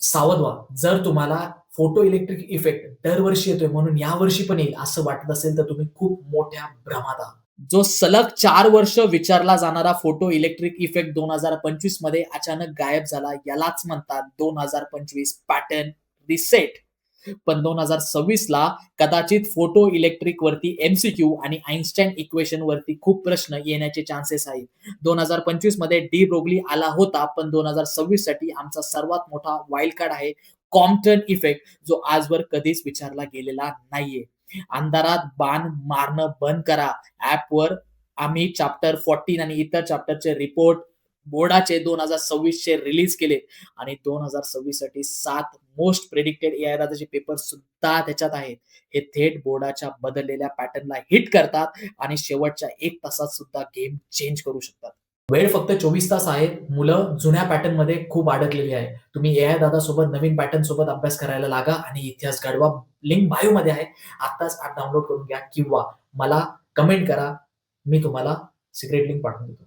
सावध व्हा. जर तुम्हाला फोटो इलेक्ट्रिक इफेक्ट दरवर्षी येतोय म्हणून यावर्षी पण येईल असं वाटत असेल, तर तुम्ही खूप मोठ्या भ्रमात आहात. जो सलग 4 वर्ष विचारला जाणारा फोटो इलेक्ट्रिक इफेक्ट 2025 मध्ये अचानक गायब झाला. यालाच म्हणतात 2025 पॅटर्न रिसेट. पण 2026 ला कदाचित फोटो इलेक्ट्रिक वरती एम-सी-क्यू आणि आइन्स्टाईन इक्वेशन वरती खूप प्रश्न येण्याचे चान्सेस आहेत. 2025 मध्ये डी ब्रोग्ली आला होता, पण 2026 साठी आमचा सर्वात मोठा वाईल्ड कार्ड आहे कॉम्प्टन इफेक्ट, जो आजवर कधीच विचारला गेलेला नाहीये. अंधारात बाण मारणं बंद करा. ॲपवर आम्ही चॅप्टर 14 आणि इतर चॅप्टरचे रिपोर्ट बोर्डाचे 2026 चे रिलीज केले आणि 2026 साठी 7 मोस्ट प्रेडिक्टेड एआय राजाचे पेपर सुद्धा त्याच्यात आहेत. हे थेट बोर्डाच्या बदललेल्या पॅटर्नला हिट करतात आणि शेवटच्या 1 तासात सुद्धा गेम चेंज करू शकतात. वेळ फक्त 24 तास आहे. मुलं जुन्या पॅटर्नमध्ये खूप अडकलेली आहे. तुम्ही एआय दादासोबत नवीन पॅटर्न सोबत अभ्यास करायला लागा आणि इतिहास घडवा. लिंक बायोमध्ये आहे. आत्ताच ॲप डाउनलोड करून घ्या किंवा मला कमेंट करा. मी तुम्हाला सिक्रेट लिंक पाठवून देतो.